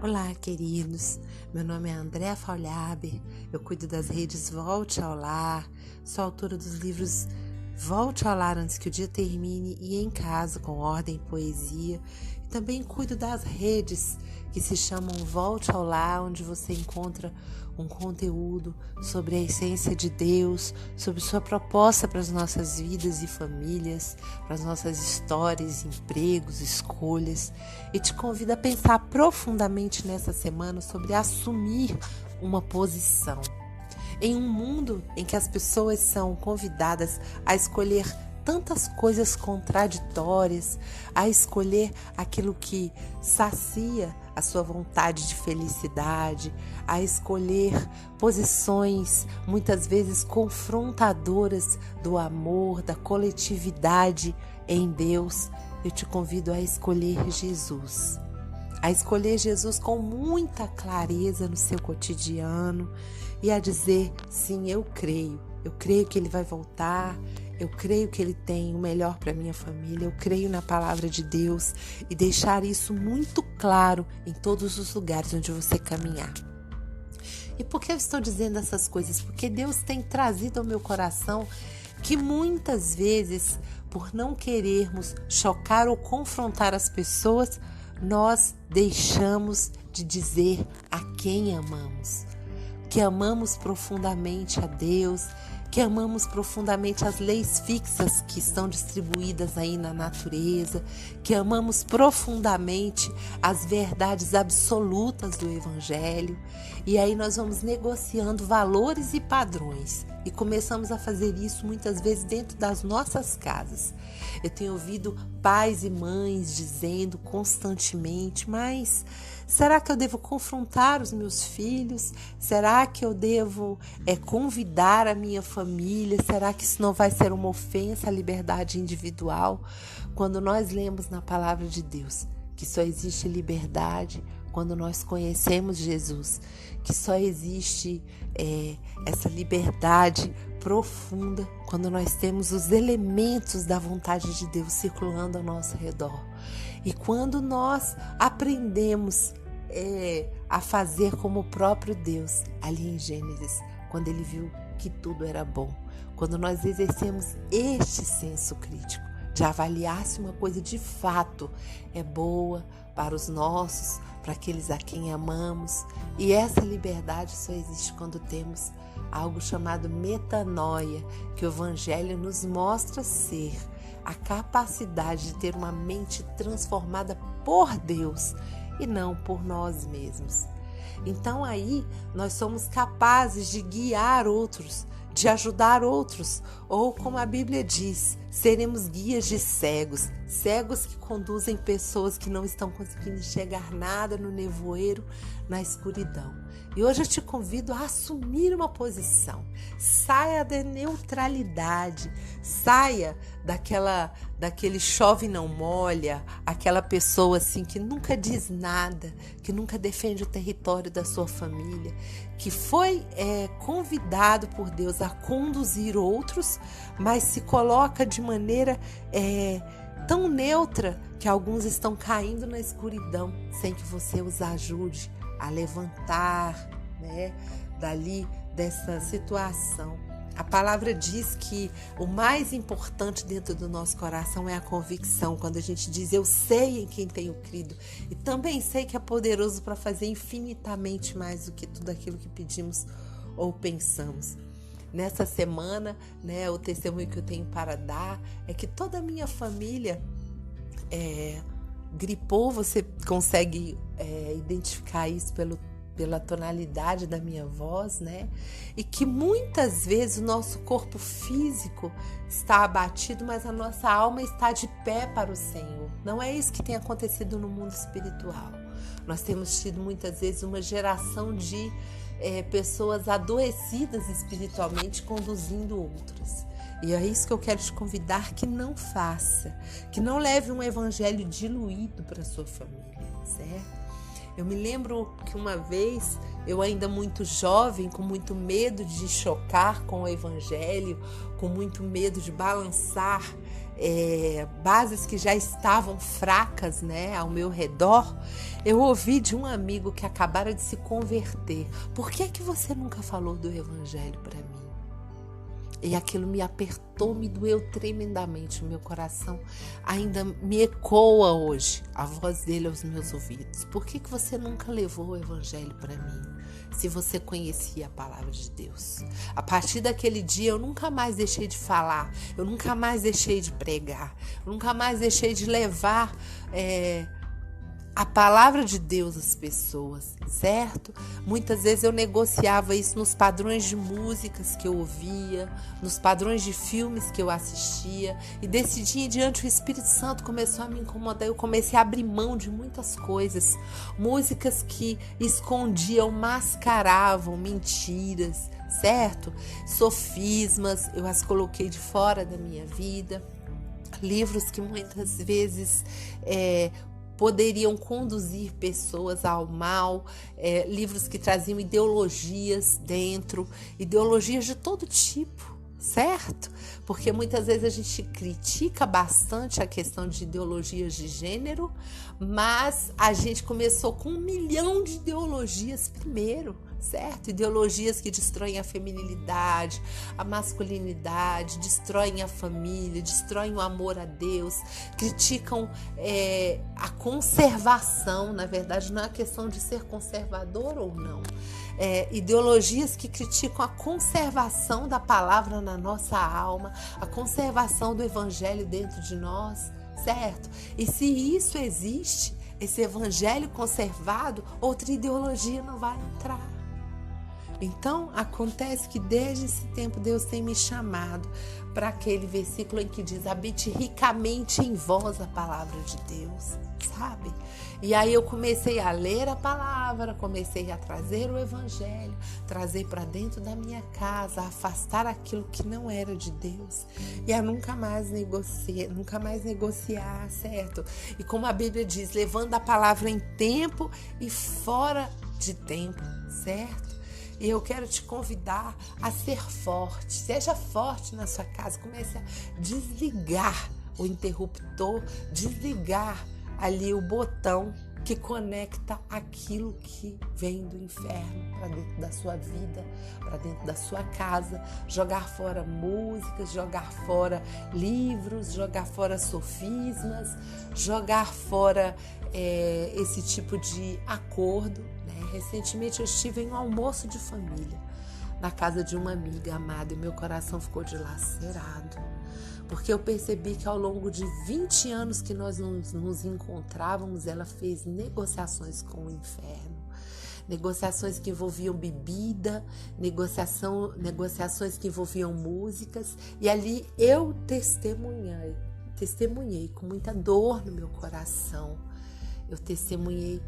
Olá, queridos. Meu nome é Andréa Faulhaber. Eu cuido das redes Volte ao Lar. Sou autora dos livros Volte ao Lar Antes que o Dia Termine e Em Casa, com Ordem e Poesia. E também cuido das redes que se chamam Volte ao Lar, onde você encontra um conteúdo sobre a essência de Deus, sobre sua proposta para as nossas vidas e famílias, para as nossas histórias, empregos, escolhas. E te convido a pensar profundamente nessa semana sobre assumir uma posição. Em um mundo em que as pessoas são convidadas a escolher tantas coisas contraditórias, a escolher aquilo que sacia a sua vontade de felicidade, a escolher posições muitas vezes confrontadoras do amor, da coletividade em Deus, eu te convido a escolher Jesus. A escolher Jesus com muita clareza no seu cotidiano e a dizer, sim, eu creio que Ele vai voltar, eu creio que Ele tem o melhor para minha família, eu creio na palavra de Deus e deixar isso muito claro em todos os lugares onde você caminhar. E por que eu estou dizendo essas coisas? Porque Deus tem trazido ao meu coração que muitas vezes, por não querermos chocar ou confrontar as pessoas, nós deixamos de dizer a quem amamos. Que amamos profundamente a Deus, que amamos profundamente as leis fixas que estão distribuídas aí na natureza, que amamos profundamente as verdades absolutas do Evangelho. E aí nós vamos negociando valores e padrões e começamos a fazer isso muitas vezes dentro das nossas casas. Eu tenho ouvido pais e mães dizendo constantemente, mas será que eu devo confrontar os meus filhos? Será que eu devo convidar a minha família? Será que isso não vai ser uma ofensa à liberdade individual? Quando nós lemos na palavra de Deus que só existe liberdade quando nós conhecemos Jesus, que só existe essa liberdade profunda quando nós temos os elementos da vontade de Deus circulando ao nosso redor. E quando nós aprendemos a fazer como o próprio Deus, ali em Gênesis, quando Ele viu que tudo era bom, quando nós exercemos este senso crítico, de avaliar se uma coisa de fato é boa para os nossos, para aqueles a quem amamos. E essa liberdade só existe quando temos algo chamado metanoia, que o Evangelho nos mostra ser a capacidade de ter uma mente transformada por Deus e não por nós mesmos. Então aí nós somos capazes de guiar outros, de ajudar outros, ou como a Bíblia diz, seremos guias de cegos, cegos que conduzem pessoas que não estão conseguindo enxergar nada no nevoeiro, na escuridão. E hoje eu te convido a assumir uma posição. Saia da neutralidade, saia daquele chove não molha, aquela pessoa assim que nunca diz nada, que nunca defende o território da sua família, que foi convidado por Deus a conduzir outros, mas se coloca de maneira tão neutra que alguns estão caindo na escuridão sem que você os ajude a levantar, dali dessa situação. A palavra diz que o mais importante dentro do nosso coração é a convicção. Quando a gente diz, eu sei em quem tenho crido e também sei que é poderoso para fazer infinitamente mais do que tudo aquilo que pedimos ou pensamos. Nessa semana, o testemunho que eu tenho para dar é que toda a minha família gripou. Você consegue identificar isso pela tonalidade da minha voz, E que muitas vezes o nosso corpo físico está abatido, mas a nossa alma está de pé para o Senhor. Não é isso que tem acontecido no mundo espiritual. Nós temos tido muitas vezes uma geração de pessoas adoecidas espiritualmente conduzindo outras. E é isso que eu quero te convidar que não faça, que não leve um evangelho diluído para a sua família, certo? Eu me lembro que uma vez, eu ainda muito jovem, com muito medo de chocar com o evangelho, com muito medo de balançar bases que já estavam fracas, né, ao meu redor, eu ouvi de um amigo que acabara de se converter: por que você nunca falou do evangelho para mim? E aquilo me apertou, me doeu tremendamente. O meu coração ainda me ecoa hoje a voz dele aos meus ouvidos. Por que você nunca levou o evangelho para mim, se você conhecia a palavra de Deus? A partir daquele dia eu nunca mais deixei de falar, eu nunca mais deixei de pregar, eu nunca mais deixei de levar a palavra de Deus às pessoas, certo? Muitas vezes eu negociava isso nos padrões de músicas que eu ouvia, nos padrões de filmes que eu assistia, e desse dia em diante o Espírito Santo começou a me incomodar. Eu comecei a abrir mão de muitas coisas, músicas que escondiam, mascaravam mentiras, certo? Sofismas, eu as coloquei de fora da minha vida, livros que muitas vezes poderiam conduzir pessoas ao mal, livros que traziam ideologias dentro, ideologias de todo tipo, certo? Porque muitas vezes a gente critica bastante a questão de ideologias de gênero, mas a gente começou com 1 milhão de ideologias primeiro, certo? Ideologias que destroem a feminilidade, a masculinidade, destroem a família, destroem o amor a Deus, criticam a conservação. Na verdade, não é a questão de ser conservador ou não. Ideologias que criticam a conservação da palavra na nossa alma, a conservação do evangelho dentro de nós, certo? E se isso existe, esse evangelho conservado, outra ideologia não vai entrar. Então, acontece que desde esse tempo Deus tem me chamado para aquele versículo em que diz: habite ricamente em vós a palavra de Deus, sabe? E aí eu comecei a ler a palavra, comecei a trazer o evangelho, trazer para dentro da minha casa, a afastar aquilo que não era de Deus e a nunca mais negociar, certo? E como a Bíblia diz, levando a palavra em tempo e fora de tempo, certo? E eu quero te convidar a ser forte. Seja forte na sua casa. Comece a desligar o interruptor, desligar ali o botão que conecta aquilo que vem do inferno para dentro da sua vida, para dentro da sua casa. Jogar fora músicas, jogar fora livros, jogar fora sofismas, jogar fora esse tipo de acordo. Recentemente eu estive em um almoço de família na casa de uma amiga amada e meu coração ficou dilacerado, porque eu percebi que ao longo de 20 anos que nós nos encontrávamos, ela fez negociações com o inferno, negociações que envolviam bebida, negociações que envolviam músicas, e ali eu testemunhei com muita dor no meu coração. Eu testemunhei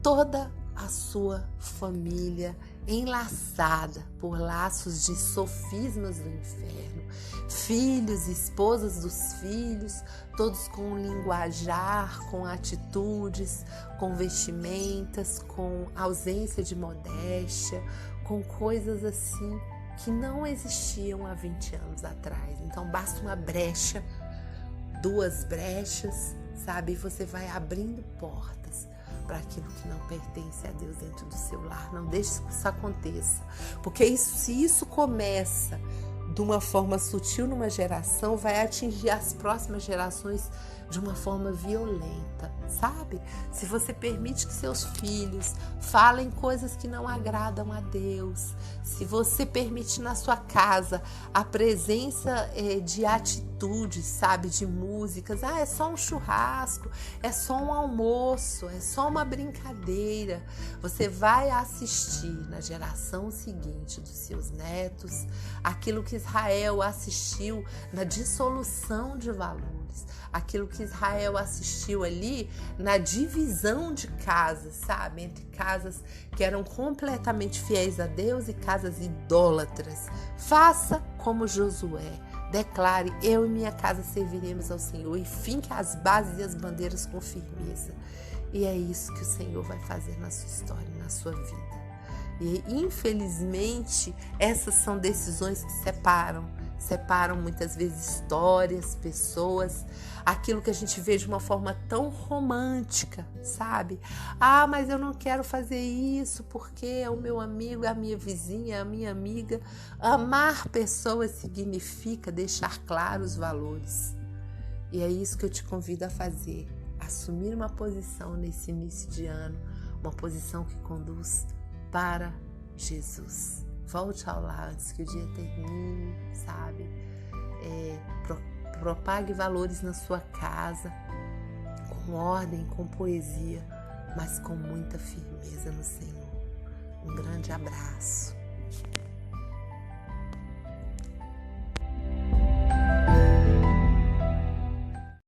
toda a sua família enlaçada por laços de sofismas do inferno, filhos, esposas dos filhos, todos com um linguajar, com atitudes, com vestimentas, com ausência de modéstia, com coisas assim que não existiam há 20 anos atrás. Então basta uma brecha, 2 brechas, sabe? E você vai abrindo portas para aquilo que não pertence a Deus dentro do seu lar. Não deixe que isso aconteça, porque se isso começa de uma forma sutil numa geração, vai atingir as próximas gerações de uma forma violenta, sabe? Se você permite que seus filhos falem coisas que não agradam a Deus, se você permite na sua casa a presença de atitudes, sabe? De músicas, é só um churrasco, é só um almoço, é só uma brincadeira, você vai assistir na geração seguinte dos seus netos aquilo que Israel assistiu na dissolução de valores, aquilo que Israel assistiu ali na divisão de casas, sabe? Entre casas que eram completamente fiéis a Deus e casas idólatras. Faça como Josué. Declare: eu e minha casa serviremos ao Senhor, e finque as bases e as bandeiras com firmeza. E é isso que o Senhor vai fazer na sua história, na sua vida. E infelizmente essas são decisões que separam muitas vezes histórias, pessoas, aquilo que a gente vê de uma forma tão romântica, sabe? Ah, mas eu não quero fazer isso porque é o meu amigo, é a minha vizinha, é a minha amiga. Amar pessoas significa deixar claros os valores. E é isso que eu te convido a fazer, assumir uma posição nesse início de ano, uma posição que conduz para Jesus. Volte ao lar antes que o dia termine, sabe? Propague valores na sua casa, com ordem, com poesia, mas com muita firmeza no Senhor. Um grande abraço.